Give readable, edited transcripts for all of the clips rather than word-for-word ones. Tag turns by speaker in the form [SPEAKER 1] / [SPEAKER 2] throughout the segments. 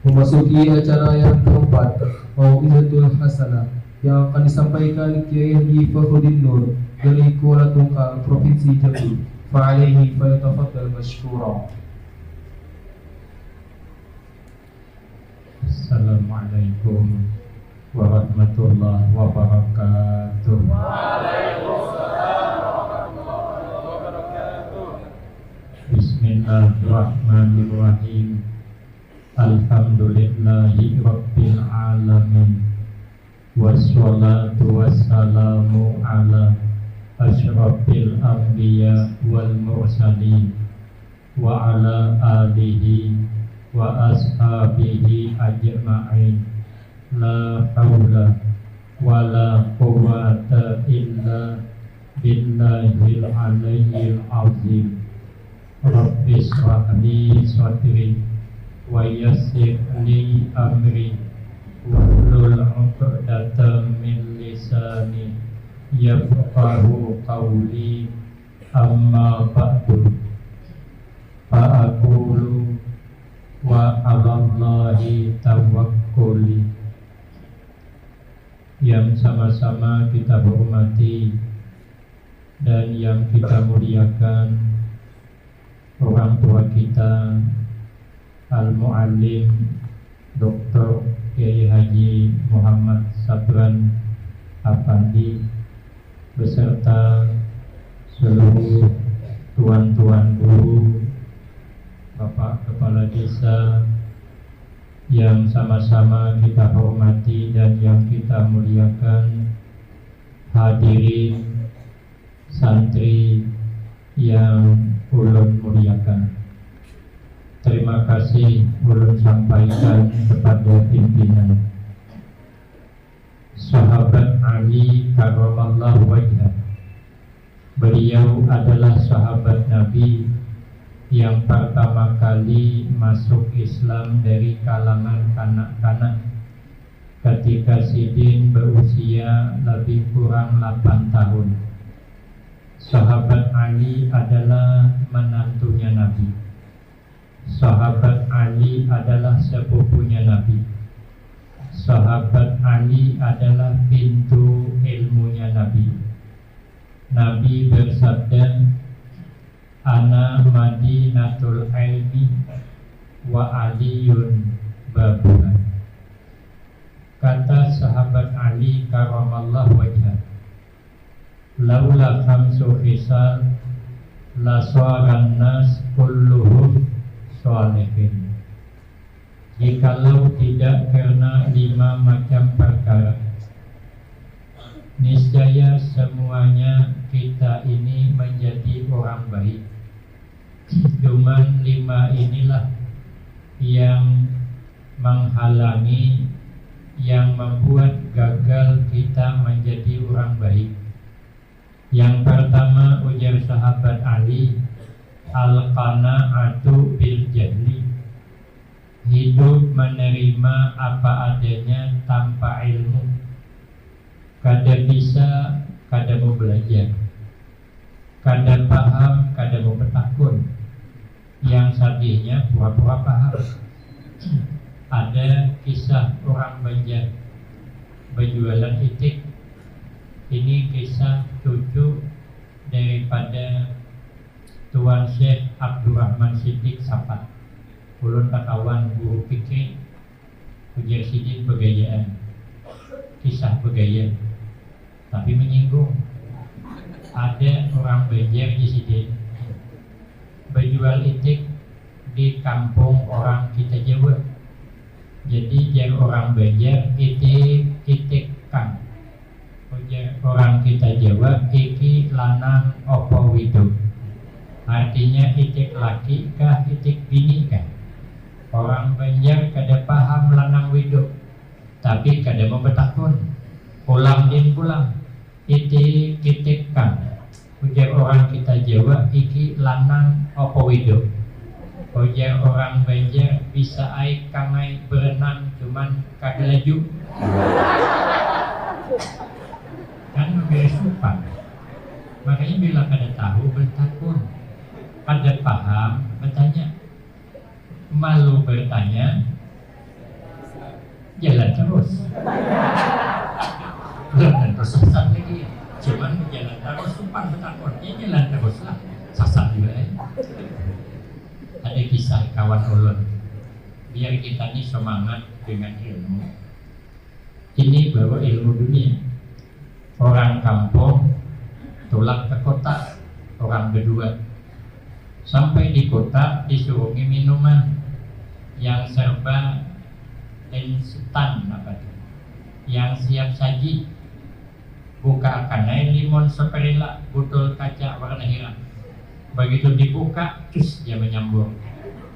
[SPEAKER 1] Memasuki acara yang keempat, Mau'izatul Hasanah yang akan disampaikan Kiai Haji Fakhruddin Nur dari Kuala Tungkal, Provinsi Jambi. Fa'alaihi falyatafaddal mashkura.
[SPEAKER 2] Assalamualaikum warahmatullahi wabarakatuh.
[SPEAKER 3] Waalaikumsalam warahmatullahi wabarakatuh.
[SPEAKER 2] Bismillahirrahmanirrahim. Alhamdulillahi rabbil alamin. Wassalatu wassalamu ala asyrafil anbiya wal mursalin wa ala alihi wa ashabihi ajma'in. La hawla wa la quwwata illa billahil aliyyil azim. Rabbi shrah li sadri wa yassir li amri wahlul 'uqdatam min lisani yafqahu qawli. Amma ba'du, fa aqulu wa 'alallahi tawakkuli. Yang sama-sama kita hormati dan yang kita muliakan orang tua kita Al-Mu'allim Dr. Kiai Haji Muhammad Sabran Afandi beserta seluruh tuan-tuan guru, Bapak Kepala Desa yang sama-sama kita hormati dan yang kita muliakan, hadirin santri yang ulun muliakan. Terima kasih ulun sampaikan kepada pimpinan sahabat Ali karramallahu wajhah. Beliau adalah sahabat Nabi yang pertama kali masuk Islam dari kalangan kanak-kanak ketika Sidin berusia lebih kurang 8 tahun. Sahabat Ali adalah menantunya Nabi. Sahabat Ali adalah sepupunya Nabi. Sahabat Ali adalah pintu ilmunya Nabi. Nabi bersabda, Ana madinatul ilmi wa aliyun babuha. Kata sahabat Ali karramallahu wajhah, laula khamsu khisal la saran nas kulluhum sholihin. Jikalau tidak karena 5 macam perkara, niscaya semuanya kita ini menjadi orang baik. Cuman 5 inilah yang menghalangi, yang membuat gagal kita menjadi orang baik. Yang pertama, ujar sahabat Ali, al-qana'atu bil jahli, hidup menerima apa adanya tanpa ilmu. Kada bisa, kada mau belajar, kada paham, kada mau bertakun. Yang tadinya pura-pura paham. Ada kisah orang Banjar berjualan itik. Ini kisah cucu daripada Tuan Syekh Abdurrahman Siddiq Sapat. Ulun kawan guru fikih ujar Siddiq begayaan, kisah begaya, tapi menyinggung. Ada orang Banjar di Siddiq berjual itik di kampung orang kita Jawa. Jadi jar orang Banjar itik kang, ujar orang kita Jawa iki lanang opo widok. Artinya itik laki kah itik bini kah. Orang Banjar kada paham lanang widok, tapi kada mau bertakun. Pulang din pulang, itik kang, ujar orang kita Jawa iki lanang opo widok. Ujar orang Banjar bisa ai kangai berenang cuman kada laju. Kan beres supan. Makanya bila kada tahu bertakun, kada paham bertanya. Malu bertanya, jalan terus. Belum tentu sesat lagi, cuman jalan terus supan betakon, ya jalan terus lah, sesat juga ya. Ada kisah kawan ulun, biar kita ini semangat dengan ilmu. Ini baru ilmu dunia. Orang kampung tulak ke kota, orang berdua. Sampai di kota disuruhi minuman yang serba instan, apa itu? Yang siap saji. Buka kanai limon seperila, botol kaca warna hitam. Begitu dibuka, cus dia menyambung.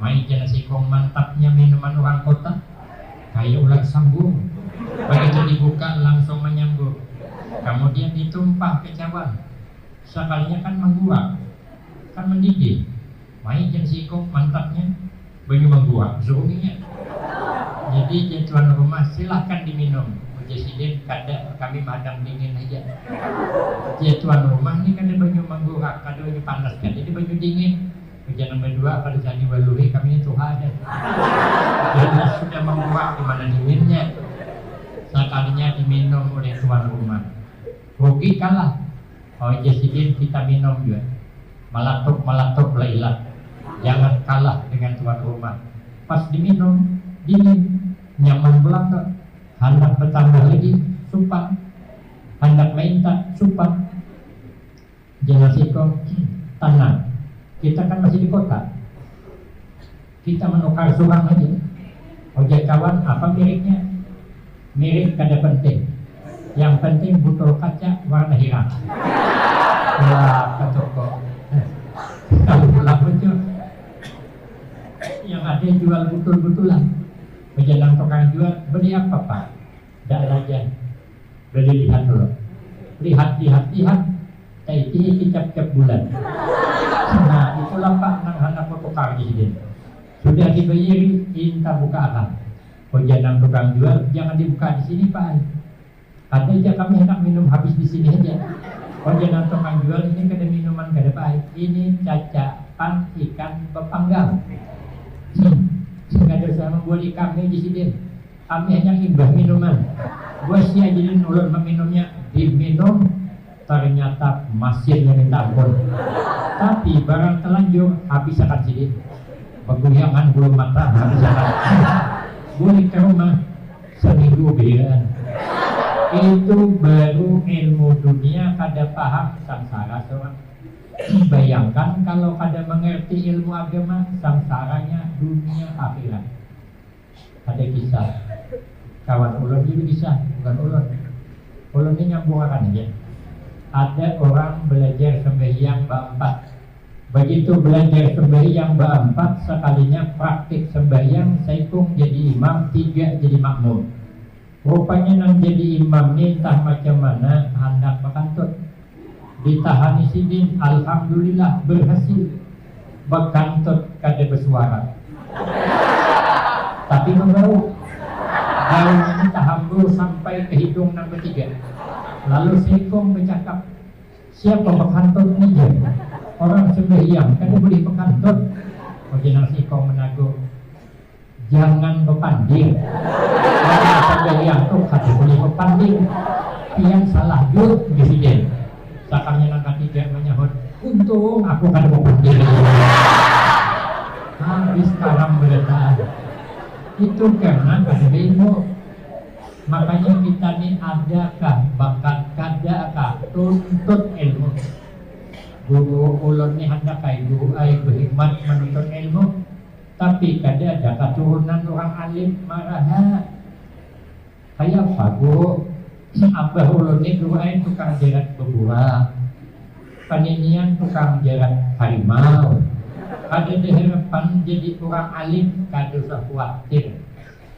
[SPEAKER 2] Mai jana sikong mantapnya minuman orang kota, kayak ulat sambung. Begitu dibuka langsung menyambung. Kemudian ditumpah ke cawan. Sekalinya kan menggua, kan mendidih. Mai jana sikong mantapnya, banyu menggua, suruhnya. Jadi tuan rumah silahkan diminum. Presiden kada kami madang dingin aja. Ya tuan rumah ini kada banyu menggurak, kada banyu panas kan, jadi banyu dingin. Kerja nomor 2 pada jadi waluhi kami itu ada. Jadi sudah menggurak di mana dinginnya. Sekalinya diminum oleh tuan rumah. Rugi kalah. Oh presiden kita minum juga. Malatuk lah ilat. Jangan kalah dengan tuan rumah. Pas diminum dingin, nyaman belakang. Hendak bertambah lagi, sumpah. Hendak minta, sumpah. Jangan sikong, tenang. Kita kan masih di kota. Kita menukar surang aja. Ojek kawan, apa miliknya? Milik kada penting. Yang penting botol kaca warna hitam. Wah, ke toko. Kalau pulang betul. Yang ada jual betul-betulan. Berjalan tukang jual, beli apa Pak? Tak aja. Beli lihat dulu. Lihat. Taiti cap-cap bulan. Nah, itulah Pak nang hendak tukar di sini. Sudah dibayari, minta buka akal. Berjalan tukang jual, jangan dibuka di sini Pak. Ada aja kami hendak minum habis di sini aja. Berjalan tukang jual ini kada minuman kada Pak. Ini cacapan ikan bepanggang. Sehingga dosa membuat kami di sini. Kami hanya imbah minuman. Gua sia jadi ulun meminumnya, diminum ternyata mesinnya minta ampun. Tapi barang telanjur habis akan sini. Peguyangan bulu mata habis akan. Balik ke rumah seminggu biran. Itu baru ilmu dunia kada paham samsara seorang. Bayangkan kalau kada mengerti ilmu agama, samsaranya dunia akhirat. Ada kisah kawan ulun itu kisah, bukan ulun. Ulun ini nyambungkan aja. Ada orang belajar sembahyang berempat. Begitu belajar sembahyang berempat, sekalinya praktik sembahyang, saikung jadi imam, 3 jadi makmum. Rupanya nang jadi imam ni entah macam mana hendak berkantut. Ditahan sidin, alhamdulillah berhasil berkantut kada bersuara. Tapi membau. Bau ini tahambur sampai ke hidung nang ketiga. Lalu sikong bercakap, siapa berkantut ni je? Orang sembahyang kada boleh berkantut. Original sikong menagur, jangan berpanding. Orang sembahyang tu kada boleh berpanding. Pian salah jur presiden. Sakamnya nang ketiga menyahut, untung aku kada berpanding. Habis karam berletak. Itu karena kada ilmu. Makanya kita ni adakah bakat kadakah tuntut ilmu. Guru ulun ni hendak kai guru ai berhikmat menuntut ilmu, tapi kada ada keturunan orang alim marah. Kayak apa guru? Abah ulun ni guru ai tukang jerat bebuah, paninian tukang jerat harimau. Ada harapan jadi orang alim, kada usah khawatir.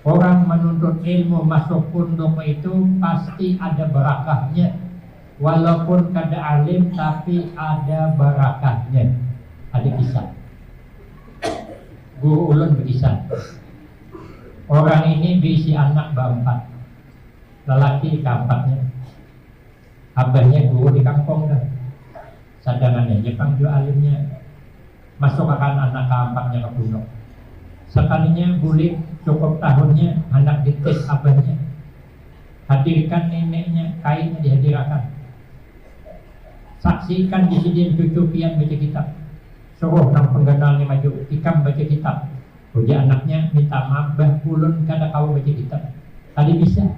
[SPEAKER 2] Orang menuntut ilmu masuk pondok itu pasti ada barakahnya. Walaupun kada alim tapi ada barakahnya. Ada kisah. Guru ulun berkisah. Orang ini berisi anak berempat. Lelaki keempatnya. Abahnya guru di kampung dah. Sadangannya Jepang juga alimnya. Masuk akan anak keempatnya ke pondok. sekalinya bulik cukup tahunnya anak dites abahnya, hadirkan neneknya, kainnya dihadirkan, saksikan disini cucu pian baca kitab, suruh nang pengganalnya maju ikam baca kitab, uja anaknya minta maaf bah ulun kada kau baca kitab, kali bisa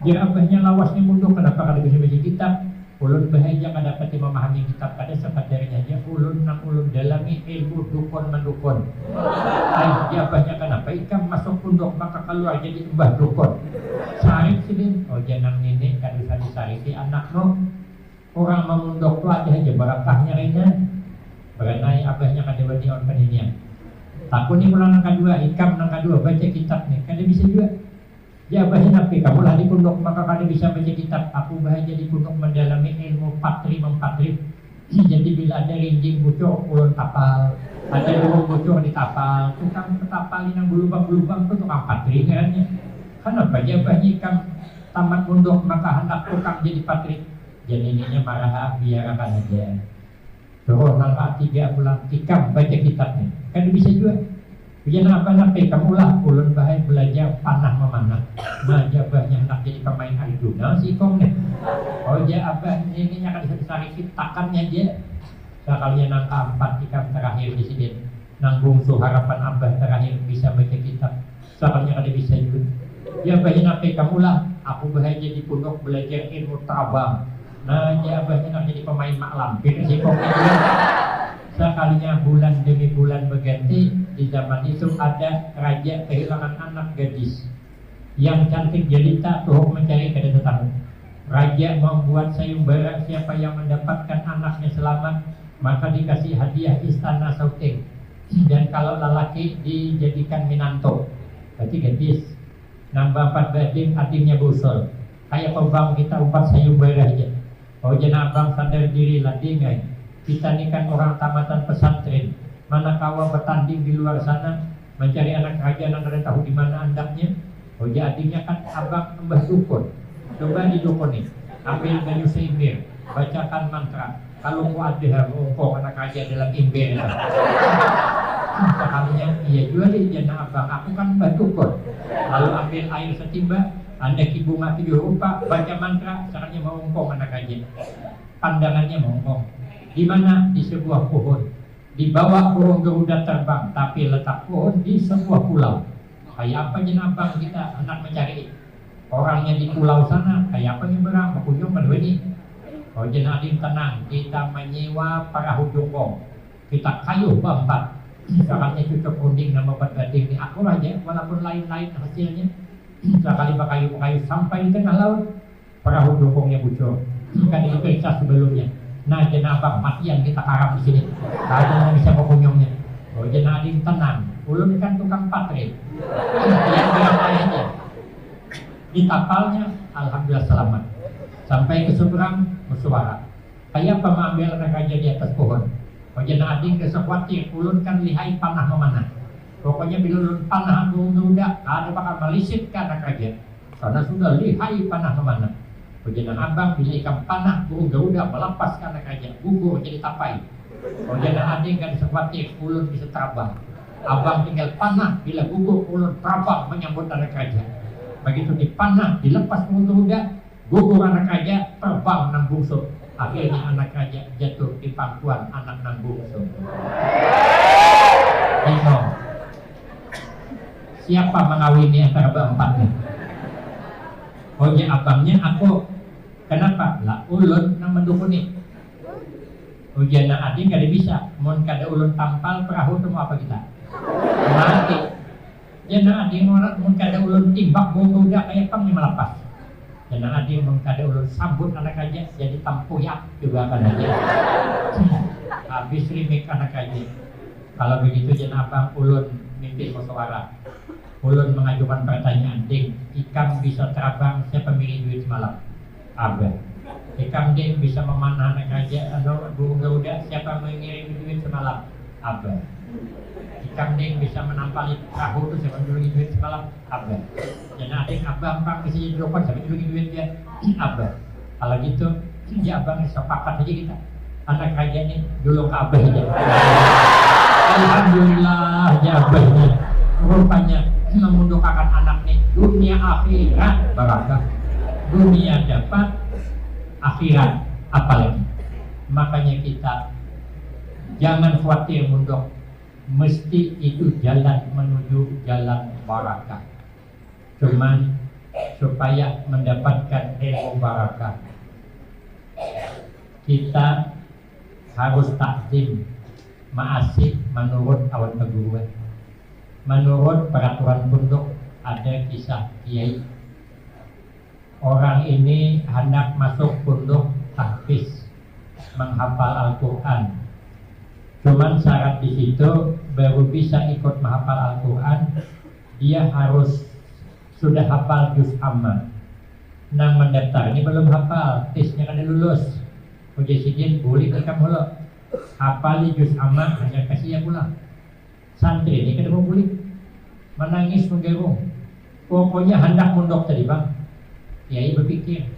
[SPEAKER 2] dia abahnya lawasnya mundur kenapa kada bisa baca kitab, ulun bahagia kada dapat memahami kitab kada sekadarnya aja ulun nang ulun dalami ilmu dukun mendukun. Dia abahnya kenapa ikam masuk pondok maka keluar jadi mbah dukun. Sarip sidin, oh jangan nenek kada bisa disarifi anak no. Orang memundok tu ada aja barakahnya rena. Berenai abahnya kada wani on peninian. Takun ni ulang nang kedua, ikam nang kedua baca kitab ni kada bisa juga. Ya abahnya napi kamu lah di pondok maka kada bisa baca kitab. Aku bahagia di pondok mendalami ilmu patri mempatri. Jadi bila ada rinjing bocor ulun tapal, ada lubang bocor di tapal, tukang petapal yang berlubang-lubang itu tukang patri kan ya. Kenapa dia bahagia ikam tamat pondok maka hendak tukang jadi patri. Jadi ininya marah biarkan aja. Terus nang tiga bulan ikam baca kitabnya. Kan bisa juga. Biar apa nanti kamu lah ulun bahaya belajar panah memanah. Nah jabahnya nak jadi pemain Arjuna si kong nih. Oh ya abah ini akan disari takannya dia. Sekalinya nang keempat ikam terakhir di sini. Nang bungsu harapan abah terakhir bisa baca kitab. Sekalinya kada bisa juga. Ya abahnya nanti kamu lah. Aku bahaya jadi pondok belajar ilmu tabang. Nah ya abahnya nak jadi pemain mak lampir si kong nih. Sekalinya bulan demi bulan berganti. Di zaman itu ada raja kehilangan anak gadis yang cantik jelita tuh mencari kada tetangga. Raja membuat sayembara siapa yang mendapatkan anaknya selamat maka dikasih hadiah istana sauting, dan kalau lelaki dijadikan minanto. Berarti gadis nambah 4 bading adiknya busol. Kayak pembang kita umpat sayembara aja. Oh jangan abang sadar diri lah dingai. Kita ni kan orang tamatan pesantren. Mana kawan bertanding di luar sana mencari anak raja yang kada tahu di mana andaknya. Oh ya adiknya kan abang mbah dukun. Coba di dukun nih, ambil kayu seimbir, bacakan mantra. Kalau kau ada ngomong anak raja dalam imbir itu. Sekalinya iya juga deh jana abang. Aku kan mbah dukun. Lalu ambil air setimba, anda bunga 7 rupa, baca mantra, caranya mengongkong anak raja. Pandangannya mengongkong. Di mana? Di sebuah pohon. Di bawah burung Garuda terbang, tapi letak pohon di sebuah pulau. Kayak apa jenabang kita hendak mencari orangnya di pulau sana? Kayak apa nyeberang? Berkunjung pada ini. Oh jenadin tenang, kita menyewa perahu jongkong. Kita kayu berempat. Caranya cucuk unding nama bading ini aku aja, walaupun lain-lain hasilnya. Sekali kayu sampai di tengah laut, perahu jongkongnya bocor. Kan diperiksa sebelumnya. Nah jenabang matian kita karam di sini. Kalau bisa berkunjungnya. Oh jenadin tenang. Ulun kan tukang patri. Yang diapain aja. Di tapalnya alhamdulillah selamat. Sampai ke seberang bersuara. Kayak apa mengambil anak raja di atas pohon. Oh jenadin kesekwatir. Ulun kan lihai panah memanah. Pokoknya bila ulun panah Garuda, ada bakal melisit ke anak raja. Karena sudah lihai panah memanah. Perjalanan abang bila ikan panah burung Garuda melepas ke anak raja, gugur jadi tapai. Perjalanan adik kan sekwatir ulun bisa terbang. Abang tinggal panah bila gugur ulun terbang menyambut anak raja. Begitu dipanah dilepas burung Garuda, gugur anak raja terbang nang bungsu. Akhirnya anak raja jatuh di pangkuan anak nang bungsu. Bingung. Siapa mengawini antara berempat nih? Oh ya abangnya aku. Kenapa? Lah ulun nang mendukuni. Ujian na adik kada bisa. Mun kada ulun tampal perahu tu mau apa kita? Mati. Jana adik mun kada ulun timbak Garuda kayak pang ni melepas. Jana adik mun kada ulun sambut anak aja jadi tampuyak juga kan aja. Habis rimik anak aja. Kalau begitu jana abang ulun mimpin musyawarah. Ulun mengajukan pertanyaan, ding, ikam bisa terbang siapa milih duit semalam? Abah. Ikam ding bisa memanah anak raja atau burung Garuda siapa mengirim duit semalam? Abah. Ikam ding bisa menampali perahu itu siapa menjual duit semalam? Abah. Jadi adik abang bisa jadi dukun siapa menjual duit dia? Abah. Kalau gitu, ya abang sepakat aja kita. Anak raja ini dulu ke abah aja. Alhamdulillah ya abah ini. rupanya memundukkan anak nih dunia akhirat barakah, dunia dapat akhirat apalagi. Makanya kita jangan khawatir munduk, mesti itu jalan menuju jalan barakah. Cuman supaya mendapatkan ilmu barakah, kita harus takdim ma'asih menurut awan perguruan. Menurut peraturan pondok ada kisah kiai. Orang ini hendak masuk pondok tahfiz, menghafal Al-Quran. Cuman syarat di situ baru bisa ikut menghafal Al-Quran, dia harus sudah hafal juz amma. Nang mendaftar ini belum hafal, tesnya kan lulus. Ujisidin boleh kita mula hafal juz amma hanya kasih ya pula. Santri ini kan boleh menangis menggerung. Pokoknya hendak mundok tadi bang. Kiai berpikir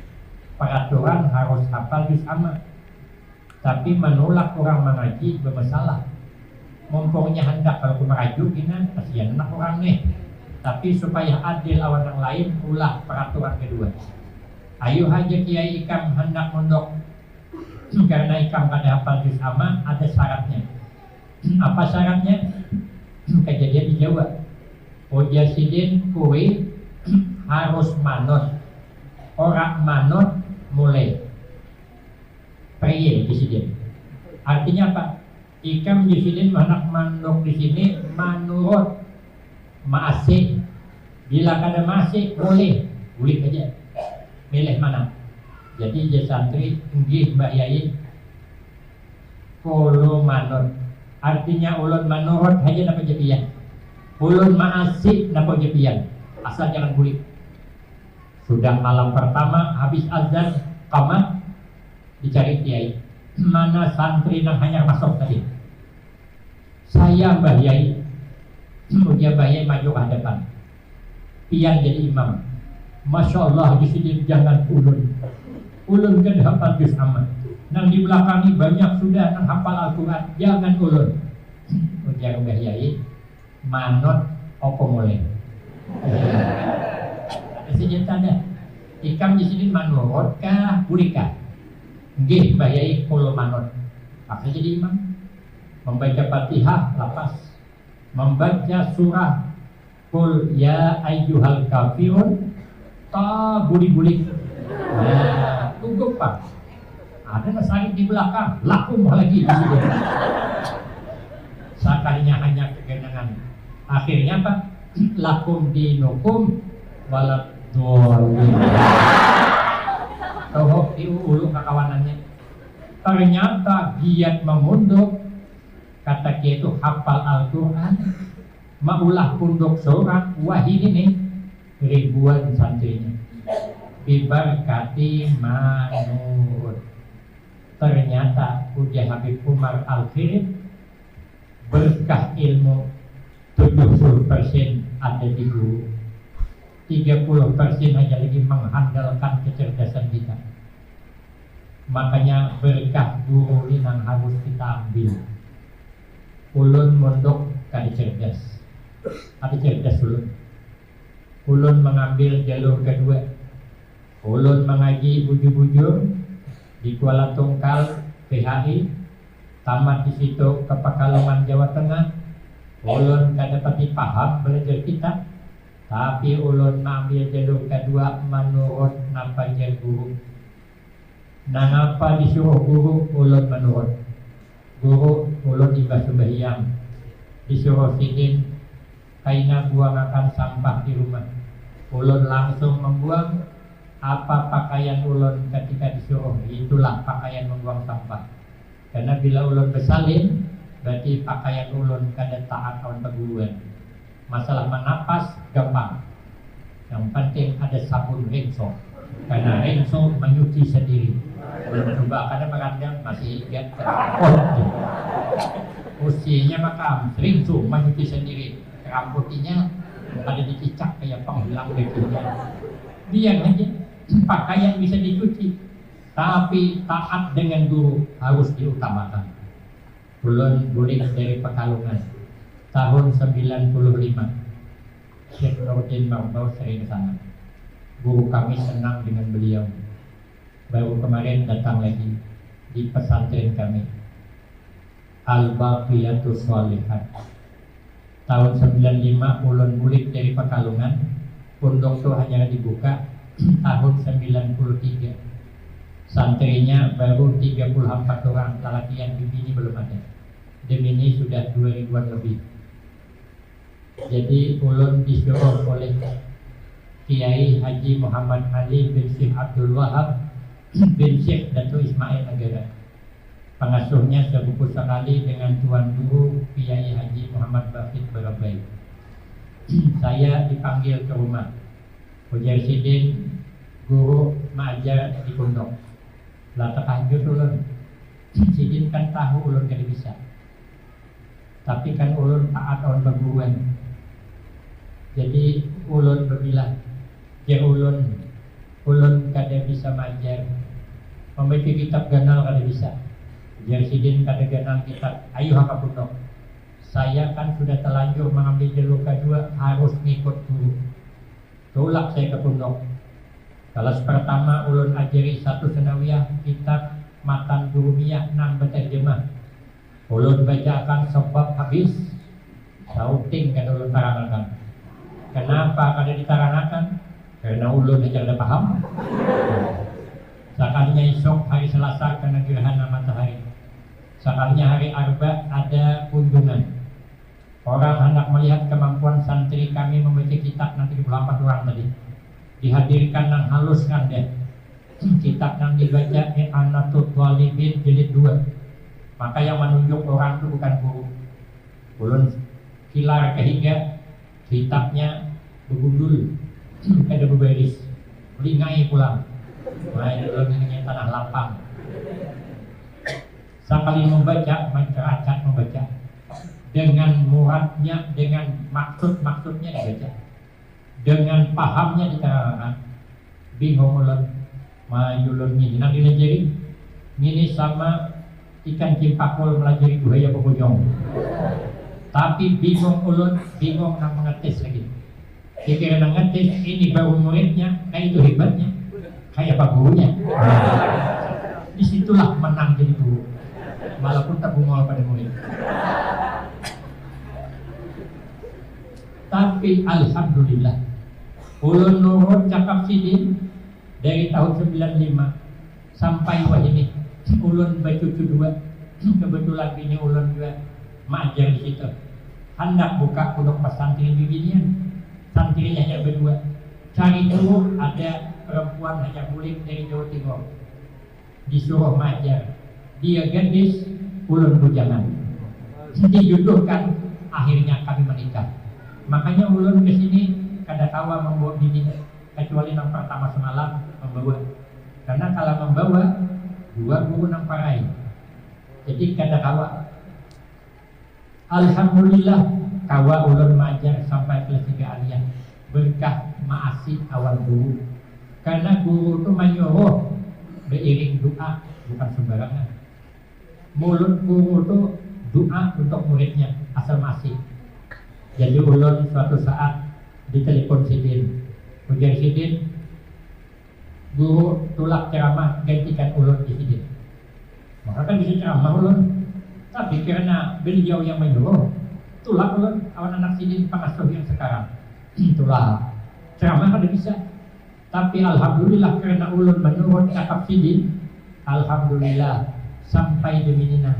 [SPEAKER 2] peraturan harus hafal juz amma, tapi menolak orang mengaji bermasalah. Mumpungnya hendak kalau merajuk ini kasihan anak orang nih. Tapi supaya adil awan yang lain, ulah peraturan kedua. Ayo aja kiai ikam hendak mondok, karena ikam kada hafal juz amma ada syaratnya. Apa syaratnya? Kejadian di Jawa. Ujisidin kue harus manut. Orang manut mulai priye disidin. Artinya apa? Ikam disidin hendak mandok di sini menurut ma'asih. Bila kada masih boleh aja milih mana. Jadi je santri nggih Mbak Yai kulo manut. Artinya ulun manurut aja dapat jepian. Ulun ma'asih dapat jepian. Asal jangan boleh. Sudah malam pertama habis azan qamat dicari kiai. Mana santri yang hanya masuk tadi? Saya Mbah Yai. Dia Mbah maju ke hadapan. Pian jadi imam. Masya Allah di sini jangan ulun. Ulun kan hafal juz amma. Nang di belakang ini banyak sudah nang hafal Al-Quran. Jangan ulun. Ujar Mbah Yai. Manot opo mulai. Sejentak dah. Ikam di sini manurut kah burika? Nggih Mbah Yai kulo manut. Apa jadi imam? Membaca Fatihah lapas. Membaca surah Qul ya ayyuhal kafirun ta buli-buli. Nah, tunggu Pak. Ada nasari di belakang, lakum lagi di situ. Sakalinya hanya kegenangan. Akhirnya Pak, lakum dinukum walad dolin. Tohok diulu kawanannya. Ternyata giat memunduk. Kata dia itu hafal Al-Quran, maulah punduk seorang wahid ini ribuan santrinya. Bibarkati manut. Ternyata ujian Habib Umar Al-Khirib berkah ilmu 70% ada di guru, 30% hanya lagi mengandalkan kecerdasan kita. Makanya berkah guru ini yang harus kita ambil. Ulun mondok kali cerdas. Ada cerdas ulun. Ulun mengambil jalur kedua. Ulun mengaji bujur-bujur di Kuala Tungkal PHI, tamat di situ ke Pekalongan Jawa Tengah. Ulun kada pati paham belajar kitab, tapi ulun mengambil jalur kedua menurut napa jar guru. Nang apa disuruh guru ulun menurut. Guru ulun ibas sembahyang, disuruh sidin kaina buang akan sampah di rumah. Ulun langsung membuang. Apa pakaian ulun ketika disuruh, itulah pakaian membuang sampah. Karena bila ulun bersalin, berarti pakaian ulun kada taat kawan perguruan. Masalah menapas gampang. Yang penting ada sabun rinso. Karena rinso menyuci sendiri. Belum coba kada merandang masih ingat. Usianya makam rinso menyuci sendiri. Rambutnya ada dicicak kayak penghilang begitu. Biar aja pakaian bisa dicuci, tapi taat dengan guru harus diutamakan. Ulun boleh dari Pekalongan tahun 95. Syekh Nurdin Marbau sering ke sana. Guru kami senang dengan beliau. Baru kemarin datang lagi di pesantren kami, Al-Baqiyatus Shalihat. Tahun 95 ulun bulik dari Pekalongan, pondok itu hanya dibuka tahun 93. Santrinya baru 34 orang, lelaki yang bini belum ada. Demini sudah 2000-an lebih. Jadi ulun disuruh oleh Kiai Haji Muhammad Ali bin Syekh Abdul Wahab bin Syekh Datuk Ismail Negara. Pengasuhnya sepupu sekali dengan Tuan Guru Kiai Haji Muhammad Bafid Barabai. Saya dipanggil ke rumah. Ujar Sidin, guru mengajar di pondok. Lah tahajud ulun. Sidin kan tahu ulun kada bisa. Tapi kan ulun taat on berguruan. Jadi ulun berbilang, ya ulun kada bisa mengajar. Membaca kitab ganal kada bisa. Jersidin kada ganal kitab. Ayo haka pondok. Saya kan sudah terlanjur mengambil jalur kedua, harus ngikut guru. Tolak saya ke pondok. Kelas pertama ulun ajari satu senawiyah kitab Matan Durumiyah nang berterjemah. Ulun bacakan sebab habis. Sauting kan ulun tarangakan. Kenapa kada ditarangakan? Karena ulun aja ada paham. Sekalinya esok hari Selasa kena gerhana matahari. Sekalinya hari Arba ada kunjungan. Orang hendak melihat kemampuan santri kami membaca kitab nanti 24 orang tadi. Dihadirkan nang halus kan deh. Kitab nang dibaca I'anatul Talibin jilid 2. Maka yang menunjuk orang itu bukan guru. Ulun kilar kehingga kitabnya begundul, ada beberis, lingai pulang. Main ulun ini tanah lapang. Sekali membaca, menceracak membaca dengan muradnya, dengan maksudnya dibaca, dengan pahamnya diterangkan. Bingung ulun, main ulun ini nang dilajari. Ini sama ikan cimpakul melajari buaya pemujung. Tapi bingung ulun, bingung nang mengetes lagi. Kira nang ngetes ini baru muridnya, kayak itu hebatnya, kayak apa gurunya. Disitulah menang jadi guru, walaupun tak bungol pada murid. Tapi alhamdulillah, ulun nurut cakap Sidin dari tahun 95 sampai wah ini. Ulun bercucu 2, kebetulan bini ulun juga mengajar di situ. Hendak buka pondok pesantren bibinian, santrinya hanya berdua. Cari dulu ada perempuan hanya mulim dari Jawa Timur, disuruh mengajar. Dia gadis, ulun bujangan. Dijodohkan, akhirnya kami menikah. Makanya ulun kesini kada kawa membawa bini, kecuali yang pertama semalam membawa. Karena kalau membawa 2 guru nang parai, jadi kada kawa. Alhamdulillah kawa ulun mengajar sampai kelas 3 aliyah. Berkah maasih awal guru. Karena guru itu menyuruh beriring doa, bukan sembarangan. Mulut guru itu doa untuk muridnya asal masih. Jadi ulun suatu saat ditelepon Sidin. Ujar Sidin, guru tulak ceramah gantikan ulun di Sidin. Maka kan bisa ceramah ulun. Tapi karena beliau yang menyuruh, tulak ulun awan anak Sidin pengasuh yang sekarang. Itulah ceramah kada bisa. Tapi alhamdulillah karena ulun menurut cakap Sidin, alhamdulillah sampai di Minina,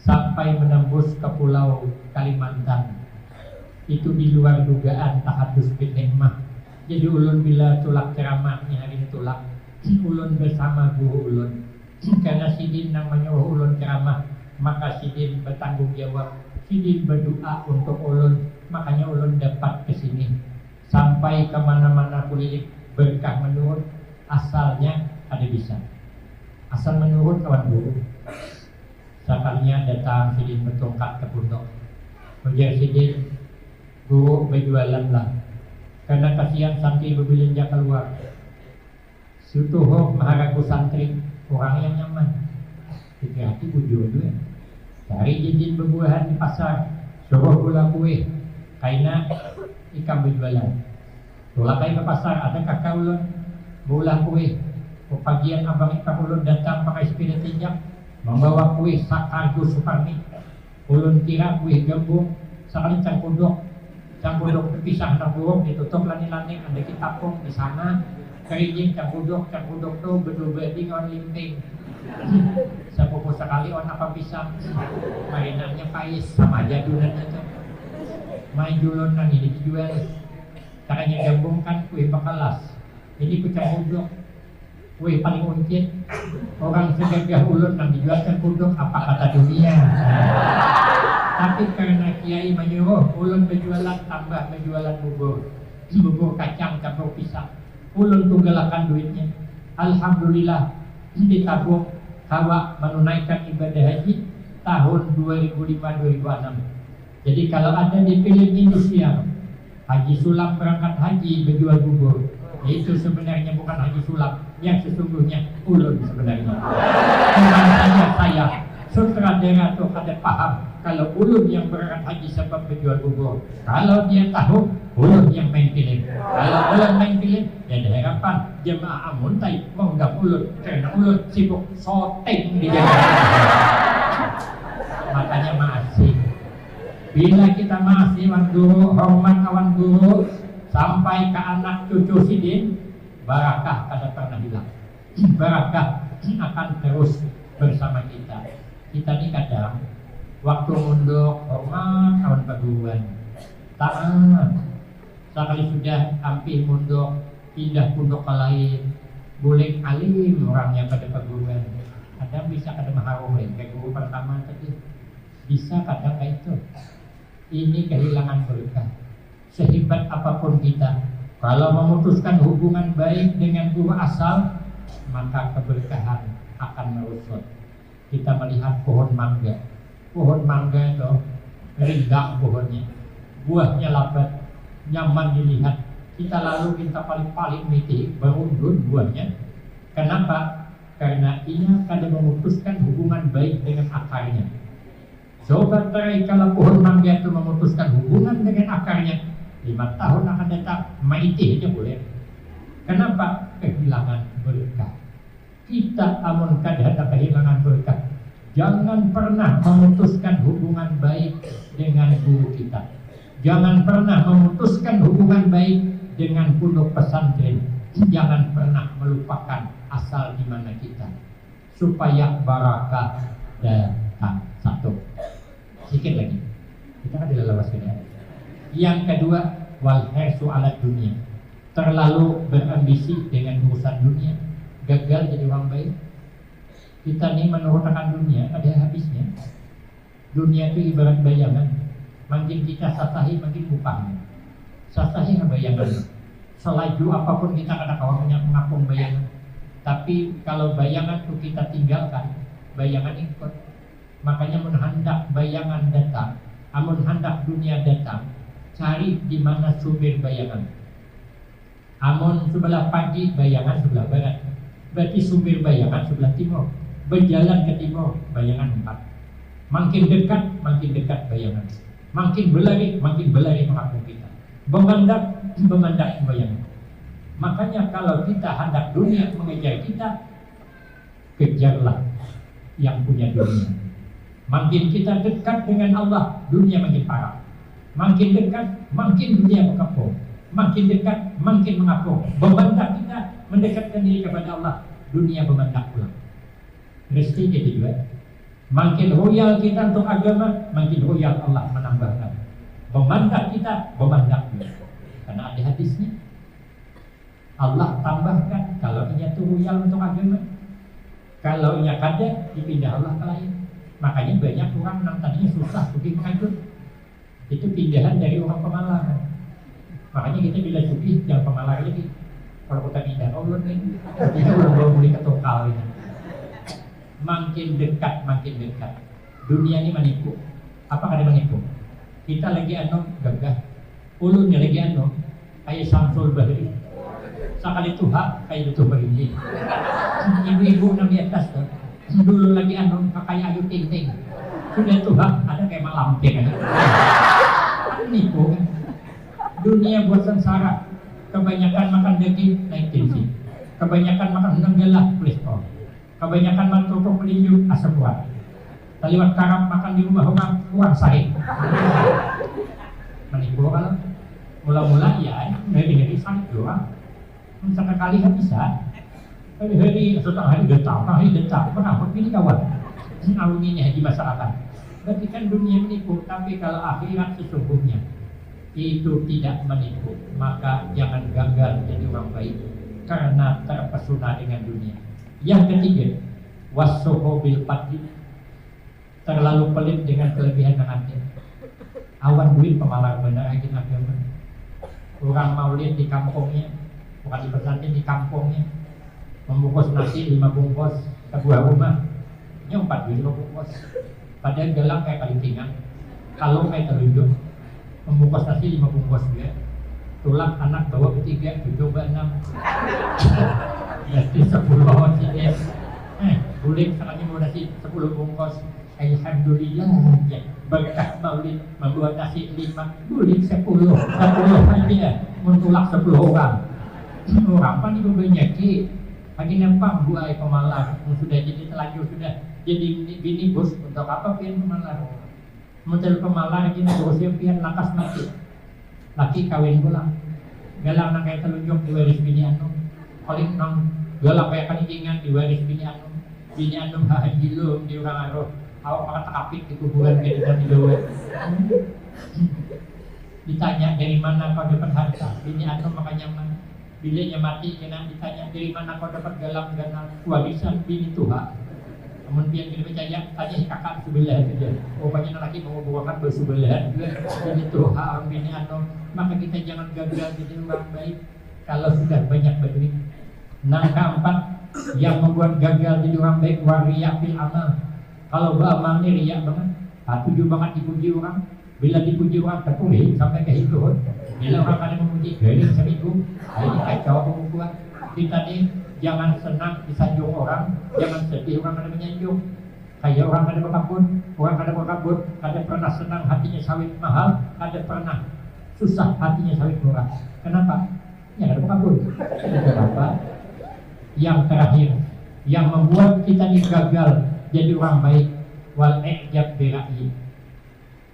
[SPEAKER 2] sampai menembus ke pulau Kalimantan. Itu di luar dugaan tahadus bin nikmah. Jadi ulun bila tulak ceramahnya hari ini tulak, ulun bersama guru ulun. Karena Sidin yang menyuruh ulun ceramah, maka Sidin bertanggung jawab. Sidin berdoa untuk ulun, makanya ulun dapat ke sini. Sampai kemana-mana kulilik berkah menurut, asalnya ada bisa. Asal menurut kawan guru. Sekalinya datang Sidin bertongkat ke pondok. Ujar Sidin, guru berjualan lah. Karena kasihan santri berbelanja keluar. Sutuh maharagu santri, orang yang nyaman. Hati-hati bujur juga. Cari jinjin berbuahan di pasar, suruh gula kue. Karena ikan berjualan. Tulah baik ke pasar, ada kakak ulun bola kue. Pagian abang ikan ulun datang pakai sepeda tinjak, membawa kue sakargo Sukarni. Ulun kira kue gembung, sekali cangkudok terpisah nak burung ditutup lani-lani, ada kitapung di sana. Kerijing cangkudok tuh bedu-beding on limping. Sepupu sekali on apa pisang, mainannya pais sama aja dunannya tuh. Main dulun nang ini dijual. Caranya gabungkan kue bakalas, ini kucang kudok, kue paling uncit. Orang segagah ulun nang dijualkan kudok apa kata dunia. Tapi karena kiai menyuruh ulun berjualan tambah berjualan bubur kacang campur pisang. Ulun tunggalakan duitnya. Alhamdulillah ditabung kawa menunaikan ibadah haji tahun 2005-2006. Jadi kalau ada di film Indonesia Haji Sulam berangkat haji berjual bubur, itu sebenarnya bukan Haji Sulam, yang sesungguhnya ulun sebenarnya. Bukan hanya saya, sutradara tuh kada paham kalau ulun yang berangkat haji sebab berjual bubur. Kalau dia tahu ulun yang main film. Kalau ulun main film, ya ada harapan jemaah Amuntai menganggap ulun karena ulun sibuk syuting di Jakarta. Makanya masih. Bila kita masih wan guru, hormat kawan guru, sampai ke anak cucu sidin, barakah kada pernah hilang. Barakah akan terus bersama kita. Kita ini kadang waktu munduk hormat kawan perguruan, taat. Sekali sudah hampir munduk, pindah pondok ke lain, boleh alim orangnya pada perguruan. Kadang bisa kada maharoin kayak guru pertama tadi, bisa kadang kayak itu. Ini kehilangan berkah. Sehebat apapun kita, kalau memutuskan hubungan baik dengan guru asal, maka keberkahan akan merusut. Kita melihat pohon mangga. Pohon mangga itu rindang pohonnya, buahnya lebat, nyaman dilihat. Kita lalu kita paling miti berundun buahnya. Kenapa? Karena ia kadang memutuskan hubungan baik dengan akarnya. Coba terai kalau pohon mangga itu memutuskan hubungan dengan akarnya, 5 tahun akan datang maiti aja boleh. Kenapa? Kehilangan berkah. Kita amun kada ada kehilangan berkah, jangan pernah memutuskan hubungan baik dengan guru kita. Jangan pernah memutuskan hubungan baik dengan pondok pesantren. Jangan pernah melupakan asal di mana kita, supaya barakah datang. Satu. Sedikit lagi, kita kan tidak lepas ya. Yang kedua, wal hirsu ala dunia, terlalu berambisi dengan urusan dunia, gagal jadi orang baik. Kita ini menurunkan dunia, ada habisnya. Dunia itu ibarat bayangan, makin kita sasahi makin bukan. Sasahi bayangan, selaju apapun kita kada kawan mengapung bayangan. Tapi kalau bayangan itu kita tinggalkan, bayangan ikut. Makanya amun hendak bayangan datang, amun hendak dunia datang, cari di mana sumber bayangan. Amun sebelah pagi, bayangan sebelah barat, berarti sumber bayangan sebelah timur. Berjalan ke timur, bayangan 4. Makin dekat bayangan. Makin berlari mengapung kita. Memandang bayangan. Makanya kalau kita hendak dunia mengejar kita, kejarlah yang punya dunia. Makin kita dekat dengan Allah, dunia makin parah. Makin dekat, makin dunia mengapung. Makin dekat, makin mengapung. Memandang kita mendekatkan diri kepada Allah, dunia memandang pulang. Mesti jadi juga. Makin royal kita untuk agama, makin royal Allah menambahkan. Memandang kita, memandang dia. Karena ada hadisnya. Allah tambahkan kalau ia itu royal untuk agama. Kalau ia kada, dipindah Allah ke lain. Makanya banyak orang yang tadinya susah pergi mengajar, itu pindahan dari orang pemalar. Makanya kita bila suki jangan pemalar lagi. Kalau kita pindah Allah nih, kita belum boleh ketokal ini. Makin dekat. Dunia ini menipu. Apa kada menipu? Kita lagi gagah, ulunnya lagi kayak Samsul Bahri. Sekali Tuhan kayak itu begini. Ibu-ibu nang di atas tuh. Dulu lagi kayak Ayu Ting Ting. Sudah Tuhan ada kayak malampir kan. Nipu kan. Dunia buat sengsara. Kebanyakan makan daging naik tensi. Kebanyakan makan udang gelap kolesterol. Kebanyakan makan kerupuk melinju asam urat. Taliwat karap makan di rumah orang kurang sahih. Menipu kalau mula-mula ya dari sakit doang. Sekali bisa. Hari setelah hari detak, kenapa ini kawan? Awal ini haji masyarakat. Berarti kan dunia menipu, tapi kalau akhirat sesungguhnya itu tidak menipu, maka jangan gagal jadi orang baik karena terpesona dengan dunia. Yang ketiga, wasoho bil fadli, terlalu pelit dengan kelebihan yang ada. Awan duit pemalar benar aja agama. Orang maulid di kampungnya, bukan di pesantren, di kampungnya, membungkus nasi 5 bungkus ke buah rumah, nyompat 5 bungkus. Padahal gelang kayak kali tinggal, kalau kayak telunjuk, membungkus nasi 5 bungkus juga. Tulang anak bawa ketiga, coba 6. Jadi 10 bawa sini. Bulik sekarang mau nasi 10 bungkus. Alhamdulillah ya. Berkah maulid membuat nasi 5, bulik 10 aja. Mentulak 10 orang. Orang apa nih banyak ki? Lagi nempang buai pemalar, sudah jadi telanjur, sudah jadi bini bos. Untuk apa pian pemalar? Mentel pemalar gini bosnya pian lakas mati. Laki kawin pulang, galang nak kayak telunjuk diwaris bini anu, paling nang galang kayak kaningan diwaris bini anu haji lu di orang aroh, awak makan takapit di kuburan kayak di dalam. Ditanya dari mana kau dapat harta, bini anu makanya mana? Bilanya mati, kena ditanya dari mana kau dapat galang ganal warisan bini Tuhan. Kemudian kita percaya, tanya kakak sebelah saja. Rupanya laki menguburkan bersebelah juga bini Tuhan, bini anu. Maka kita jangan gagal jadi orang baik kalau sudah banyak berduit. Nah, keempat yang membuat gagal jadi orang baik, wariya fil amal. Kalau beramal ini riak banget, tujuh banget dipuji orang. Bila dipuji orang terpulih sampai ke hidup. Bila orang ada memuji dari seminggu, ini kacau pembukuan. Kita nih jangan senang disanjung orang, jangan sedih orang ada menyanjung. Kayak orang ada berkabut, orang ada berkabut, ada pernah senang hatinya sawit mahal, ada pernah susah hatinya sawit murah. Kenapa? Ya ada berkabut. Kenapa? Yang terakhir, yang membuat kita nih gagal jadi orang baik, wal ijab bira'i,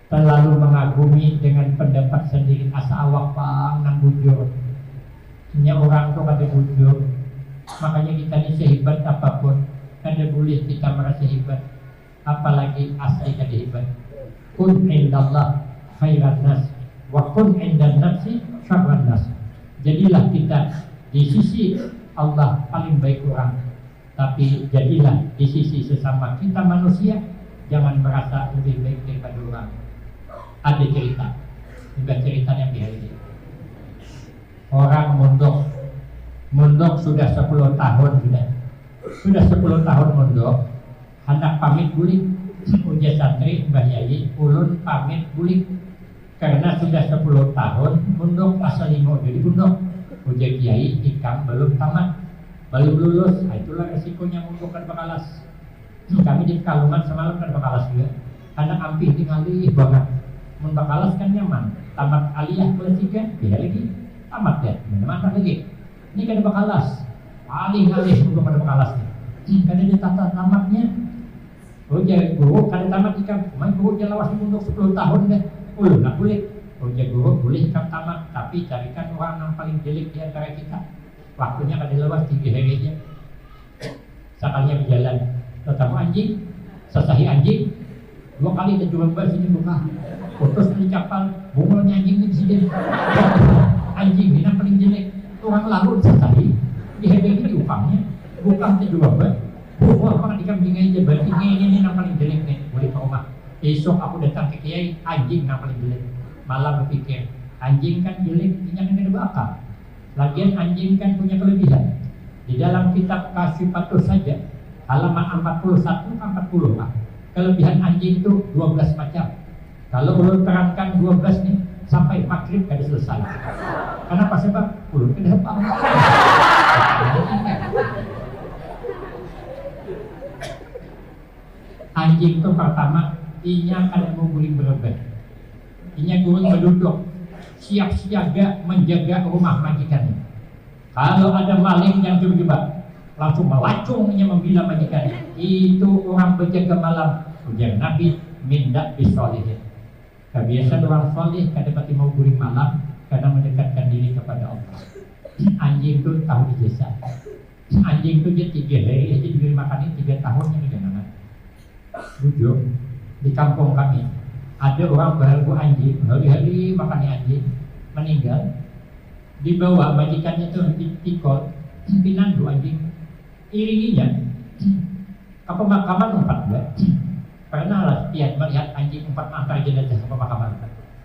[SPEAKER 2] terlalu mengagumi dengan pendapat sendiri, asa awak pang nang bujur. Nya orang tuh kada bujur. Makanya kita ini sehebat apapun, kada boleh kita merasa hebat, apalagi asli kada hebat. Kun indallah khairan nas, wa kun indan nafsi syarran nas. Jadilah kita di sisi Allah paling baik orang, tapi jadilah di sisi sesama kita manusia jangan merasa lebih baik daripada orang. Ada cerita, juga ceritanya biar ini. Orang mondok sudah 10 tahun sudah 10 tahun mondok. Hendak pamit bulik, ujar santri Mbah Yai, ulun pamit bulik karena sudah 10 tahun mondok asal limo jadi mondok. Ujar Kiai, ikam belum tamat, belum lulus. Itulah resikonya mondok kan bakalas. Kami di Kalungan semalam kan bakalas juga. Anak ampih tinggalih banget. Membakalas kan nyaman, tamat aliyah kelas 3, beda lagi, tamat ya, mantap lagi. Ini kan bakalas, alih-alih untuk pada bakalas. Karena dia tata tamatnya, jadi guru kada tamat ikam, main guru dia lawas untuk 10 tahun deh, nak boleh. Jadi guru boleh ikam tamat, tapi carikan orang yang paling jelek di antara kita. Waktunya kada lawas 3 hari aja. Sekalinya berjalan, ketemu anjing, sesahi anjing, 2 kali terjual sini buka. Putus di kapal, bungulnya anjing di sini. Anjing ini yang paling jelek. Orang lalu selesai, dihadiri di upangnya, bukan terjual ber. Bungul apa di kambing aja, berarti ini yang paling jelek nih. Boleh ke rumah. Esok aku datang ke kiai, anjing yang paling jelek. Malam berpikir, anjing kan jelek, ini yang ada bakal. Lagian anjing kan punya kelebihan. Di dalam kitab Kasifatus saja, halaman 41-40 Pak. Kelebihan anjing itu 12 macam. Kalau ulun terangkan 12 nih sampai maghrib kada selesai. Kenapa sebab ulun kada hafal. Anjing itu pertama, inya kada mau guling berebet. Inya guling berduduk. siap siaga menjaga rumah majikannya. Kalau ada maling yang tiba-tiba langsung melacungnya membela majikannya, itu orang berjaga malam. Ujar Nabi, mindak bisolihin. Kebiasaan orang soleh kadang-kadang mau guring malam karena mendekatkan diri kepada Allah. Anjing itu tahu di desa. Anjing itu dia 3 hari aja diberi makan 3 tahun ini jangan. Jujur di kampung kami ada orang baru anjing, hari-hari makan anjing, meninggal, dibawa majikannya tuh pikol, pinandu anjing, iringinya ke pemakaman 4 pernah lah tiap melihat anjing 4 antar jenazah ke pemakaman.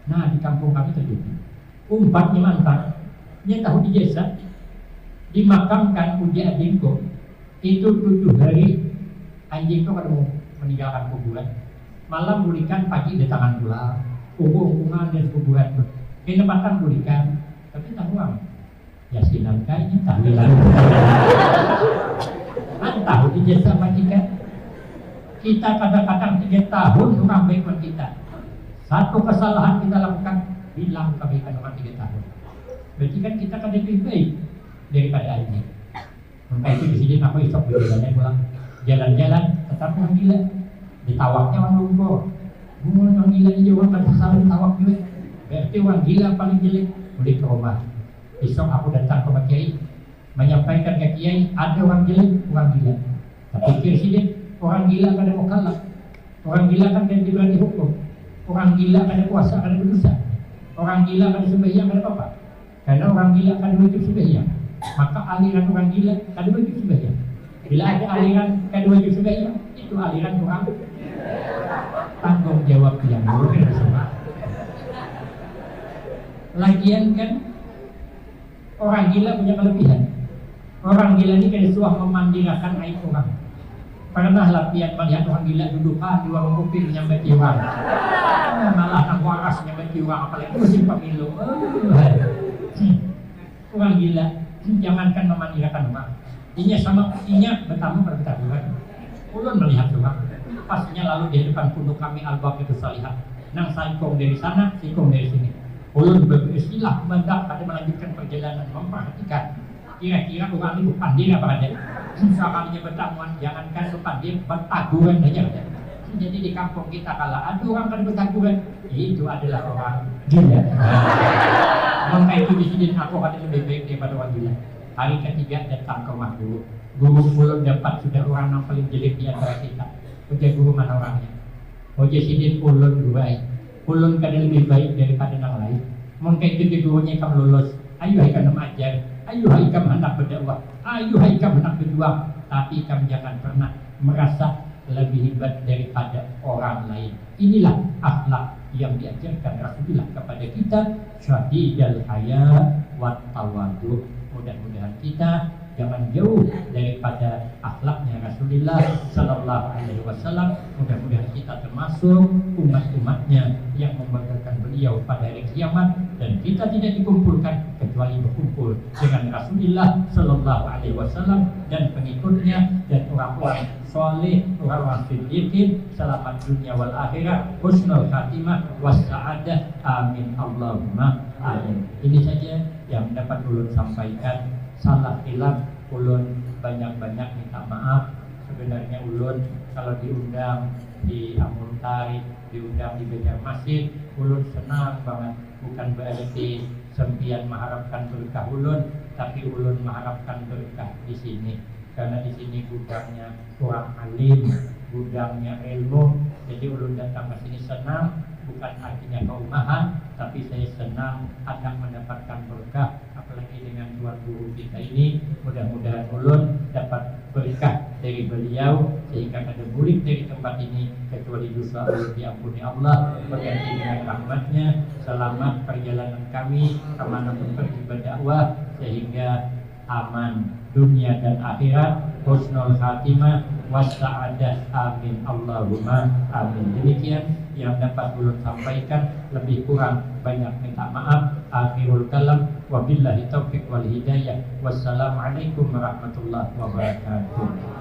[SPEAKER 2] Nah di kampung kami terjadi umpatnya mantan, dia tahu di desa dimakamkan uji anjingku itu 7 hari anjing itu kalau meninggalkan kuburan malam bulikan, pagi datangan pula unggungan dan kuburan kena patang bulikan tapi tak uang yasinan kayaknya tahlilan kan tahu di desa majikan kita kadang-kadang 3 tahun orang baikkan kita. Satu kesalahan kita lakukan, hilang kebaikan orang 3 tahun. Berarti kan kita kan lebih baik daripada anjing. Maka itu di sini aku isok jalannya pulang. Jalan-jalan, tetap orang gila. Ditawaknya orang lumpuh. Bunga orang gila ini orang kan salah ditawak juga. Berarti orang gila paling jelek. Udah ke rumah. Besok aku datang ke Pak Kiai, menyampaikan ke Kiai ada orang jelek, orang gila. Tapi pikir sini. Orang gila kan ada mau kalah. Orang gila kan ada berani hukum. Orang gila kan ada puasa, kan ada berdosa. Orang gila kan ada sembahyang, kan ada apa? Karena orang gila kan ada wajib sembahyang. Maka aliran orang gila kan ada wajib sembahyang. Bila ada aliran kan ada wajib sembahyang, itu aliran orang tanggung jawab yang luar biasa. Lagian kan orang gila punya kelebihan. Orang gila ini kan suah memandirakan aib orang. Pernah latihan melihat orang gila dudukan di warung kopi menyambat jiwang, malah nak waras menyambat jiwang, apalagi musim pemilu. Orang gila jangankan memandirakan orang, inya sama inya bertamu berketahuan. Ulun melihat orang, pastinya lalu di depan punduk kami albab itu salihat, nang saikong dari sana, saikong dari sini. Ulun beristilah mendak pada melanjutkan perjalanan memperhatikan. Kira-kira orang itu pandai apa ada? Sekalinya bertamuan, jangankan pandai bertaguran aja. Jadi di kampung kita kala ada orang kan bertaguran, itu adalah orang gila. Maka itu di sini aku akan lebih baik daripada orang gila. Hari ketiga datang ke rumah guru. Guru belum dapat sudah orang yang paling jelek di antara kita. Ujar guru mana orangnya? Ujar sidin ulun duai. Ulun kan lebih baik daripada yang lain. Maka itu di gurunya kamu lulus. Ayo kamu ajar. Ayo kamu hendak berdakwah, ayo kamu hendak berjuang, tapi kamu jangan pernah merasa lebih hebat daripada orang lain. Inilah akhlak yang diajarkan Rasulullah kepada kita, syadidal haya wat tawadu. Mudah-mudahan kita jangan jauh daripada akhlaknya Rasulullah Sallallahu Alaihi Wasallam. Mudah-mudahan kita termasuk umat-umatnya yang membanggakan beliau pada hari kiamat, dan kita tidak dikumpulkan kecuali berkumpul dengan Rasulullah Sallallahu Alaihi Wasallam dan pengikutnya dan orang-orang soleh, orang-orang siddiqin, selamat dunia wal akhirat, husnul khatimah wassa'adah, amin Allahumma amin. Ini saja yang dapat ulun sampaikan. Salah hilaf ulun banyak-banyak minta maaf. Sebenarnya ulun kalau diundang di Amuntai, diundang di Banjarmasin, ulun senang banget. Bukan berarti sempian mengharapkan berkah ulun, tapi ulun mengharapkan berkah di sini. Karena di sini gudangnya orang alim, gudangnya ilmu. Jadi ulun datang ke sini senang, bukan artinya keumahan, tapi saya senang akan mendapatkan berkah. Apalagi dengan tuan guru kita ini, mudah-mudahan ulun dapat berkah dari beliau sehingga kada murid dari tempat ini kecuali dosa ulun diampuni Allah, berganti dengan rahmatnya. Selamat perjalanan kami kemanapun pergi berdakwah sehingga aman dunia dan akhirat, husnul khatimah wassa'adah, amin Allahumma amin. Demikian yang dapat ulun sampaikan, lebih kurang banyak minta maaf. Akhirul kalam, wabillahi taufiq wal hidayah. Wassalamualaikum warahmatullahi wabarakatuh.